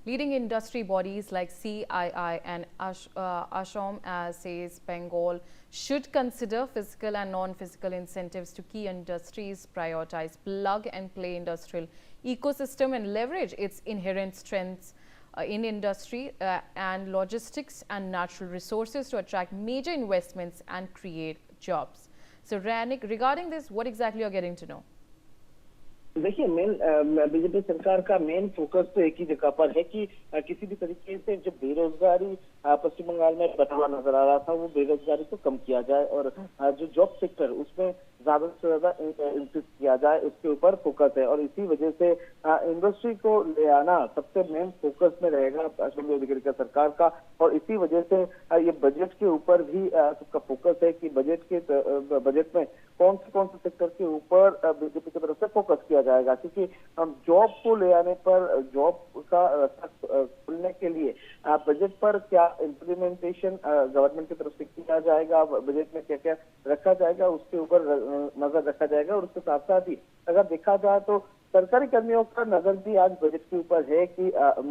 Leading industry bodies like CII and ASHOM, says Bengal should consider physical and non-physical incentives to key industries, prioritize plug-and-play industrial ecosystem and leverage its inherent strengths in industry and logistics and natural resources to attract major investments and create jobs. So, Ranik, regarding this, what exactly you're getting to know? देखिए, main BJP सरकार का main focus तो एक ही जगह पर है कि किसी भी तरीके से जो बेरोजगारी पश्चिम बंगाल में बढ़ा हुआ नजर आ रहा था, वो बेरोजगारी को कम किया जाए और जो जॉब सेक्टर उसमें ज्यादा से ज्यादा इंक्रीज किया जाए, उसके ऊपर फोकस है। और इसी वजह से इंडस्ट्री को ले आना सबसे मेन फोकस में रहेगा अशोक गहलोत का सरकार का। और इसी वजह से ये बजट के ऊपर भी सबका फोकस है कि बजट में कौन से सेक्टर के ऊपर बीजेपी की तरफ से फोकस किया जाएगा, क्योंकि जॉब को ले आने पर, जॉब का रास्ता खुलने के लिए बजट पर क्या इम्प्लीमेंटेशन गवर्नमेंट की तरफ से किया जाएगा, बजट में क्या क्या रखा जाएगा, उसके ऊपर नजर रखा जाएगा। और उसके साथ साथ ही अगर देखा जाए तो सरकारी कर्मियों का नजर भी आज बजट के ऊपर है कि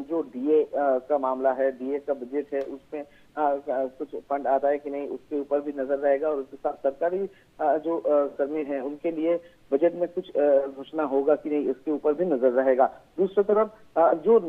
जो डीए का मामला है, डीए का बजट है, उसमें कुछ फंड आता है कि नहीं, उसके ऊपर भी नजर रहेगा। और उसके साथ सरकारी जो कर्मी हैं उनके लिए बजट में कुछ घोषणा होगा कि नहीं, इसके ऊपर भी नजर रहेगा। दूसरी तरफ जो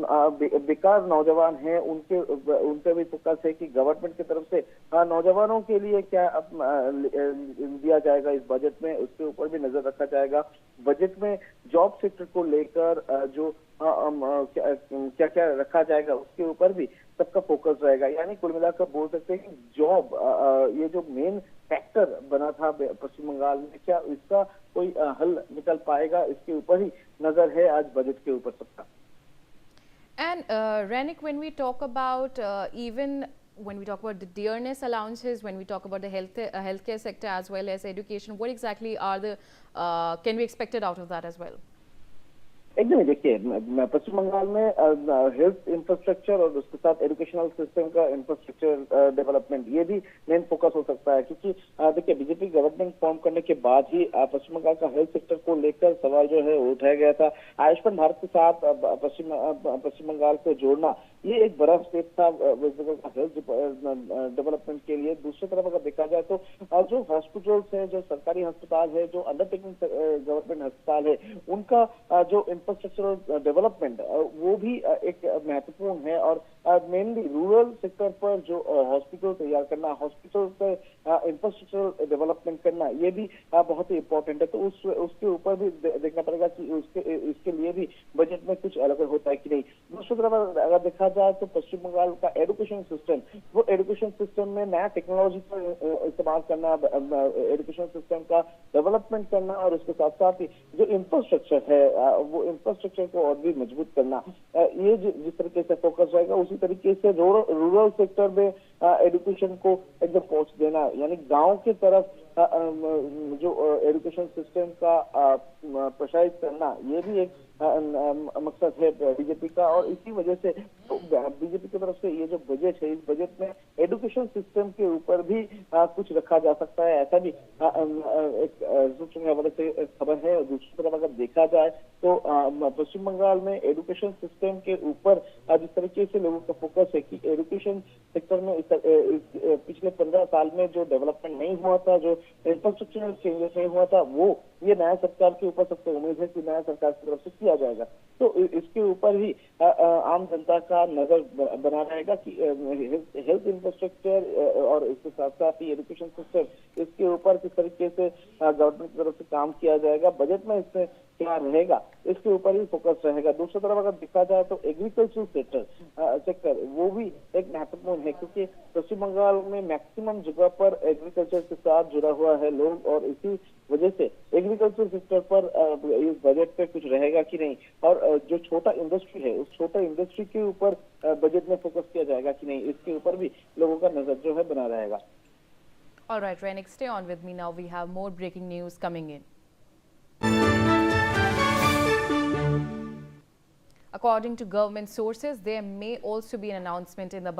बेकार नौजवान हैं उनके भी फोकस है कि गवर्नमेंट की तरफ से नौजवानों के लिए क्या दिया जाएगा इस बजट में, उसके ऊपर भी नजर रखा जाएगा। बजट में जॉब सेक्टर को लेकर जो क्या क्या रखा जाएगा, उसके ऊपर भी सबका फोकस रहेगा। यानी कुल मिलाकर बोल सकते हैं कि जॉब ये जो मेन फैक्टर बना था पश्चिम बंगाल में, क्या इसका कोई हल निकल पाएगा, इसके ऊपर ही नजर है आज बजट के ऊपर सबका। And Ranik, when we talk about when we talk about the dearness allowances, when we talk about the healthcare sector as well as education, what exactly are the can be expected out of that as well? एकदम देखिए, पश्चिम बंगाल में health infrastructure और उसके साथ educational system का infrastructure development, ये भी main focus हो सकता है। क्योंकि देखिए, बीजेपी गवर्नमेंट फॉर्म करने के बाद ही पश्चिम बंगाल का हेल्थ सेक्टर को लेकर सवाल जो है वो उठाया गया था। आयुष्मान भारत के साथ पश्चिम बंगाल को जोड़ना, ये एक बड़ा स्टेप था वेस्ट बंगाल का हेल्थ डेवलपमेंट के लिए। दूसरी तरफ अगर देखा जाए तो जो हॉस्पिटल्स है, जो सरकारी अस्पताल है, जो अंडरटेकिंग गवर्नमेंट अस्पताल है, उनका जो इंफ्रास्ट्रक्चरल डेवलपमेंट वो भी एक महत्वपूर्ण है। और मेनली रूरल सेक्टर पर जो हॉस्पिटल तैयार करना, हॉस्पिटल पर इंफ्रास्ट्रक्चरल डेवलपमेंट करना, ये भी बहुत ही इंपॉर्टेंट है। तो उसके ऊपर भी देखना पड़ेगा कि इसके लिए भी बजट में कुछ अलग होता है कि नहीं। दूसरी तरफ अगर देखा जाए तो पश्चिम बंगाल का एजुकेशन सिस्टम, वो एजुकेशन सिस्टम में नया टेक्नोलॉजी का इस्तेमाल करना, एजुकेशन सिस्टम का डेवलपमेंट करना, और उसके साथ साथ ही जो इंफ्रास्ट्रक्चर है वो इंफ्रास्ट्रक्चर को और भी मजबूत करना, ये जिस तरीके से फोकस रहेगा, उसी तरीके से रूरल सेक्टर में एजुकेशन को एकदम पहुंच देना, यानी गांव की तरफ जो एजुकेशन सिस्टम का प्रसारित करना, ये भी एक मकसद है बीजेपी का। और इसी वजह से बीजेपी की तरफ से ये जो बजट है, इस बजट में एजुकेशन सिस्टम के ऊपर भी कुछ रखा जा सकता है, ऐसा भी एक सूचना हवाले से खबर है। और दूसरी तरफ अगर देखा जाए तो पश्चिम बंगाल में एजुकेशन सिस्टम के ऊपर जिस तरीके से लोगों का फोकस है कि एजुकेशन सेक्टर में पिछले 15 साल में जो डेवलपमेंट नहीं हुआ था, जो इंफ्रास्ट्रक्चरल चेंजेस नहीं हुआ था, वो ये नया सरकार के ऊपर सबसे उम्मीद है कि नया सरकार की तरफ से किया जाएगा। तो इसके ऊपर ही आम जनता का नजर बना रहेगा कि हेल्थ इंफ्रास्ट्रक्चर और इसके साथ साथ ही एजुकेशन सिस्टम, इसके ऊपर किस तरीके से गवर्नमेंट की तरफ से काम किया जाएगा, बजट में इसमें क्या रहेगा, इसके ऊपर ही फोकस रहेगा। दूसरी तरफ अगर देखा जाए तो एग्रीकल्चर सेक्टर वो भी एक महत्वपूर्ण है, क्योंकि पश्चिम बंगाल में मैक्सिमम जगह पर एग्रीकल्चर के साथ जुड़ा हुआ है लोग, और इसी वजह से एग्रीकल्चर सेक्टर पर इस बजट पे कुछ रहेगा कि नहीं, और जो छोटा इंडस्ट्री है, उस छोटा इंडस्ट्री के ऊपर बजट में फोकस किया जाएगा कि नहीं, इसके ऊपर भी लोगों का नजर जो है बना रहेगा। All right, Ranik, stay on with me now. We have more breaking news coming in. According to government sources, there may also be an announcement in the budget